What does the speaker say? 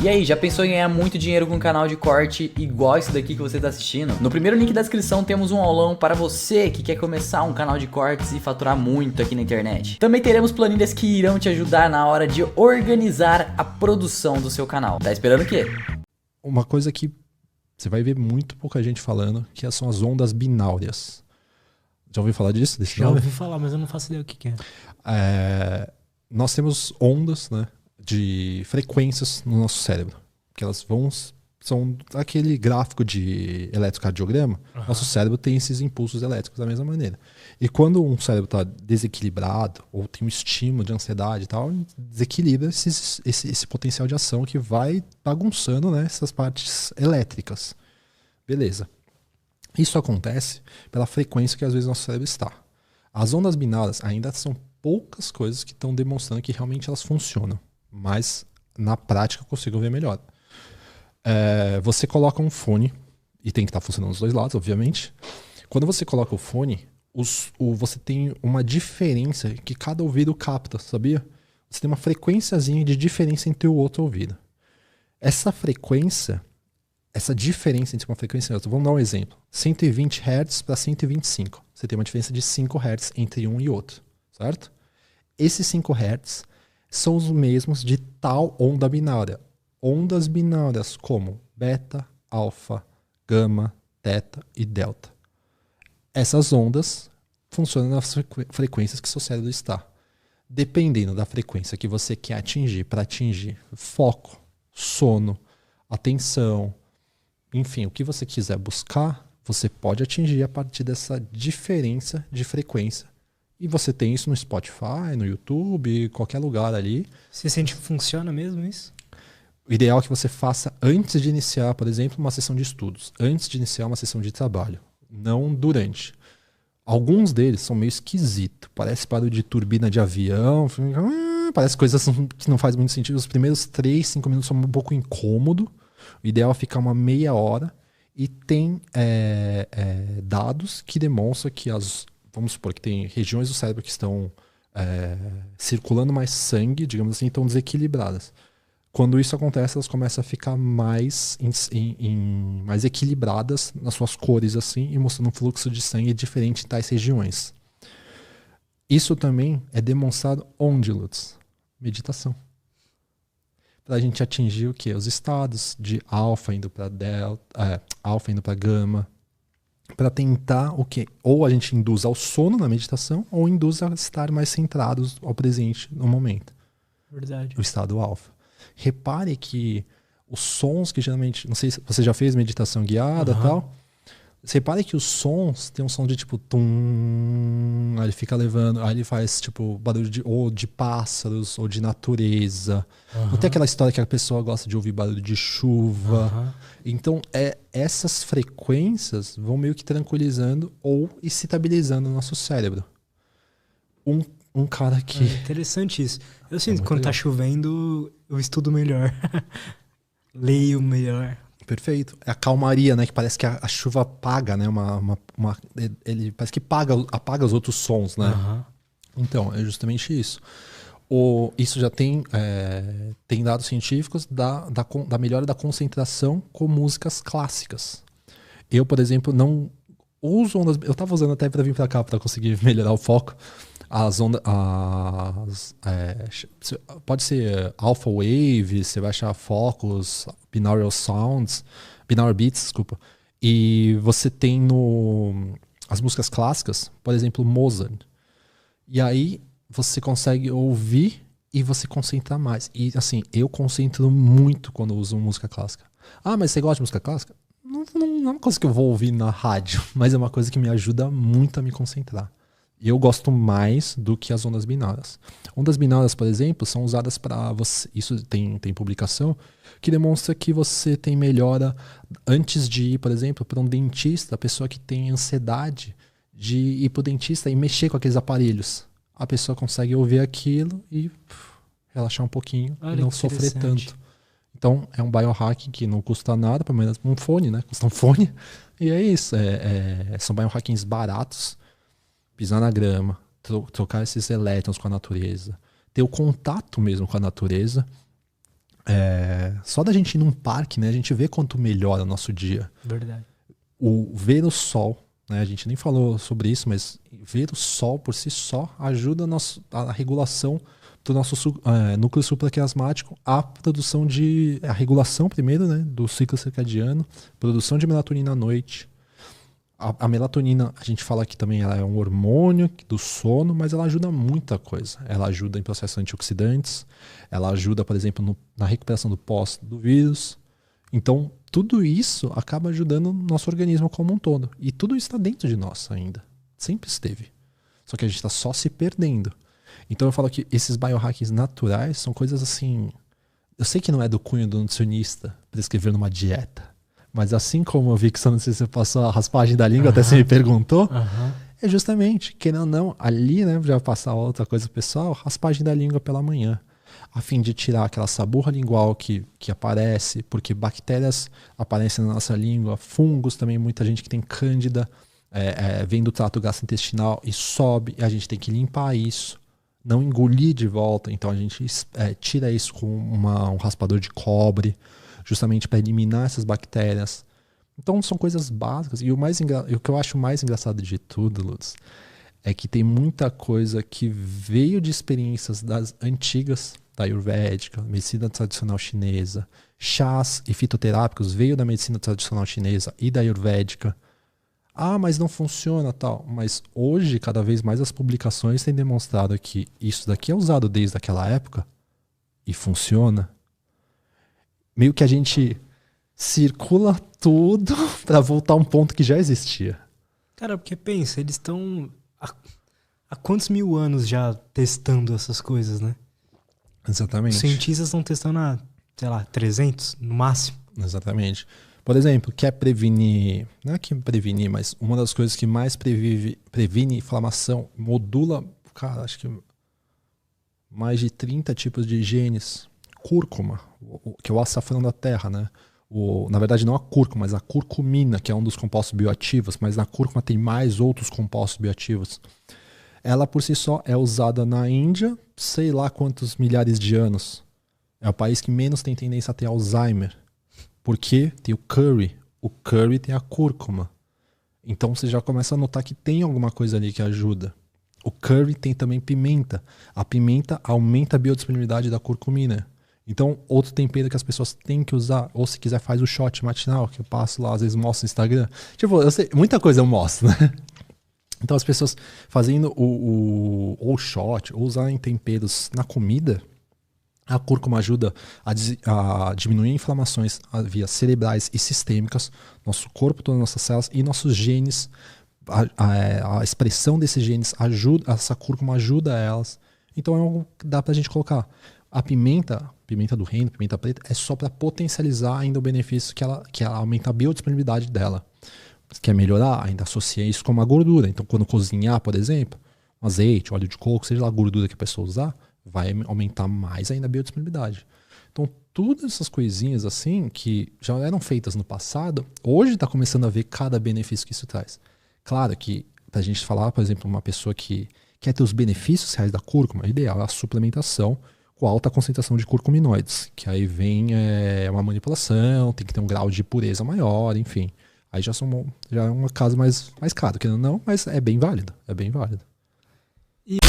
E aí, já pensou em ganhar muito dinheiro com um canal de corte igual esse daqui que você está assistindo? No primeiro link da descrição temos um aulão para você que quer começar um canal de cortes e faturar muito aqui na internet. Também teremos planilhas que irão te ajudar na hora de organizar a produção do seu canal. Tá esperando o quê? Uma coisa que você vai ver muito pouca gente falando, que são as ondas binárias. Já ouviu falar disso? Já ouvi falar, mas eu não faço ideia o que é. Nós temos ondas, né, de frequências no nosso cérebro. Que elas são aquele gráfico de eletrocardiograma. Nosso cérebro tem esses impulsos elétricos da mesma maneira. E quando um cérebro está desequilibrado, ou tem um estímulo de ansiedade e tal, desequilibra esse potencial de ação que vai bagunçando, né, essas partes elétricas. Beleza. Isso acontece pela frequência que às vezes nosso cérebro está. As ondas binárias ainda são poucas coisas que estão demonstrando que realmente elas funcionam. Mas na prática eu consigo ver melhor. Você coloca um fone, e tem que estar funcionando dos dois lados, obviamente. Quando você coloca o fone, você tem uma diferença que cada ouvido capta, sabia? Você tem uma frequênciazinha de diferença entre o outro ouvido. Essa diferença entre uma frequência e outra, vamos dar um exemplo. 120 Hz para 125. Você tem uma diferença de 5 Hz entre um e outro, certo? Esses 5 Hz são os mesmos de tal onda binária. Ondas binárias como beta, alfa, gama, teta e delta. Essas ondas funcionam nas frequências que seu cérebro está. Dependendo da frequência que você quer atingir, para atingir foco, sono, atenção, enfim, o que você quiser buscar, você pode atingir a partir dessa diferença de frequência. E você tem isso no Spotify, no YouTube, qualquer lugar ali. Você sente que funciona mesmo isso? O ideal é que você faça antes de iniciar, por exemplo, uma sessão de estudos. Antes de iniciar uma sessão de trabalho. Não durante. Alguns deles são meio esquisitos. Parece barulho de turbina de avião. Parece coisas que não faz muito sentido. Os primeiros 3, 5 minutos são um pouco incômodo. O ideal é ficar uma meia hora. E tem dados que demonstram que vamos supor que tem regiões do cérebro que estão circulando mais sangue, digamos assim, estão desequilibradas. Quando isso acontece, elas começam a ficar mais equilibradas nas suas cores assim e mostrando um fluxo de sangue diferente em tais regiões. Isso também é demonstrado onde, Lutz? Meditação. Para a gente atingir o quê? Os estados de alfa indo para delta, alfa indo para gama, para tentar o quê? Ou a gente induz ao sono na meditação, ou induz a estar mais centrados ao presente no momento. Verdade. O estado alfa. Repare que os sons que geralmente, não sei se você já fez meditação guiada e tal, você repare que os sons tem um som de tipo tum, aí ele fica levando, aí ele faz tipo barulho ou de pássaros ou de natureza. Não tem aquela história que a pessoa gosta de ouvir barulho de chuva. Então essas frequências vão meio que tranquilizando ou estabilizando o nosso cérebro. Um cara que... interessante isso. Eu sinto que quando tá chovendo, eu estudo melhor. Leio melhor. Perfeito. É a calmaria, né? Que parece que a chuva apaga, né? Ele parece que apaga os outros sons, né? Então, é justamente isso. Isso já tem dados científicos da melhora da concentração com músicas clássicas. Eu, por exemplo, não uso ondas... Eu estava usando até para vir para cá para conseguir melhorar o foco. As ondas... pode ser Alpha Wave, você vai achar focos, Binaural Sounds, Binaural Beats, desculpa. E você tem as músicas clássicas, por exemplo, Mozart. E aí você consegue ouvir e você concentra mais. E assim, eu concentro muito quando uso música clássica. Ah, mas você gosta de música clássica? Não é uma coisa que eu vou ouvir na rádio, mas é uma coisa que me ajuda muito a me concentrar. E eu gosto mais do que as ondas binárias. Ondas binárias, por exemplo, são usadas para você... Isso tem publicação que demonstra que você tem melhora antes de ir, por exemplo, para um dentista, a pessoa que tem ansiedade de ir para o dentista e mexer com aqueles aparelhos. A pessoa consegue ouvir aquilo e relaxar um pouquinho e não sofrer tanto. Então, é um biohacking que não custa nada, pelo menos um fone, né? Custa um fone. E é isso. São biohackings baratos. Pisar na grama, trocar esses elétrons com a natureza, ter o contato mesmo com a natureza. Só da gente ir num parque, né, a gente vê quanto melhora o nosso dia. Verdade. O ver o sol, né, a gente nem falou sobre isso, mas ver o sol por si só ajuda a regulação do nosso núcleo supraquiasmático, a produção a regulação primeiro, né, do ciclo circadiano, produção de melatonina à noite. A melatonina, a gente fala que também ela é um hormônio do sono, mas ela ajuda muita coisa. Ela ajuda em processos antioxidantes, ela ajuda, por exemplo, na recuperação do pós do vírus. Então, tudo isso acaba ajudando o nosso organismo como um todo. E tudo isso está dentro de nós ainda. Sempre esteve. Só que a gente está só se perdendo. Então eu falo que esses biohackings naturais são coisas assim... Eu sei que não é do cunho do nutricionista prescrever numa dieta. Mas assim como eu vi que não sei se você passou a raspagem da língua, até você me perguntou, é justamente, querendo ou não, ali, né, já passar outra coisa pro pessoal, raspagem da língua pela manhã, a fim de tirar aquela saburra lingual que aparece, porque bactérias aparecem na nossa língua, fungos também, muita gente que tem cândida, vem do trato gastrointestinal e sobe, e a gente tem que limpar isso, não engolir de volta, então a gente tira isso com um raspador de cobre, justamente para eliminar essas bactérias. Então são coisas básicas. E o que eu acho mais engraçado de tudo, Lutz, é que tem muita coisa que veio de experiências das antigas, da Ayurvédica, medicina tradicional chinesa, chás e fitoterápicos veio da medicina tradicional chinesa e da Ayurvédica. Ah, mas não funciona tal. Mas hoje, cada vez mais as publicações têm demonstrado que isso daqui é usado desde aquela época e funciona. Meio que a gente circula tudo para voltar a um ponto que já existia. Cara, porque pensa, eles estão há quantos mil anos já testando essas coisas, né? Exatamente. Os cientistas estão testando há, sei lá, 300 no máximo. Exatamente. Por exemplo, quer prevenir, não é que prevenir, mas uma das coisas que mais previne inflamação, modula, cara, acho que mais de 30 tipos de genes. Cúrcuma, que é o açafrão da terra, né? Na verdade não a cúrcuma, mas a curcumina, que é um dos compostos bioativos, mas na cúrcuma tem mais outros compostos bioativos. Ela por si só é usada na Índia, sei lá quantos milhares de anos. É o país que menos tem tendência a ter Alzheimer. Porque tem o curry tem a cúrcuma. Então você já começa a notar que tem alguma coisa ali que ajuda. O curry tem também pimenta. A pimenta aumenta a biodisponibilidade da curcumina. Então, outro tempero que as pessoas têm que usar, ou se quiser faz o shot matinal, que eu passo lá, às vezes mostro no Instagram. Tipo, eu sei, muita coisa eu mostro, né? Então as pessoas fazendo ou shot, ou usarem temperos na comida, a cúrcuma ajuda a diminuir inflamações via cerebrais e sistêmicas, nosso corpo, todas as nossas células e nossos genes. A expressão desses genes ajuda, essa cúrcuma ajuda elas. Então dá pra gente colocar. A pimenta do reino, pimenta preta, é só para potencializar ainda o benefício que ela aumenta a biodisponibilidade dela. Se quer melhorar, ainda associa isso com uma gordura. Então, quando cozinhar, por exemplo, um azeite, óleo de coco, seja lá a gordura que a pessoa usar, vai aumentar mais ainda a biodisponibilidade. Então, todas essas coisinhas assim, que já eram feitas no passado, hoje está começando a ver cada benefício que isso traz. Claro que, para a gente falar, por exemplo, uma pessoa que quer ter os benefícios reais da cúrcuma, o ideal é a suplementação com alta concentração de curcuminoides, que aí vem uma manipulação, tem que ter um grau de pureza maior, enfim. Aí já é um caso mais caro, querendo ou não, mas é bem válido, é bem válido. E...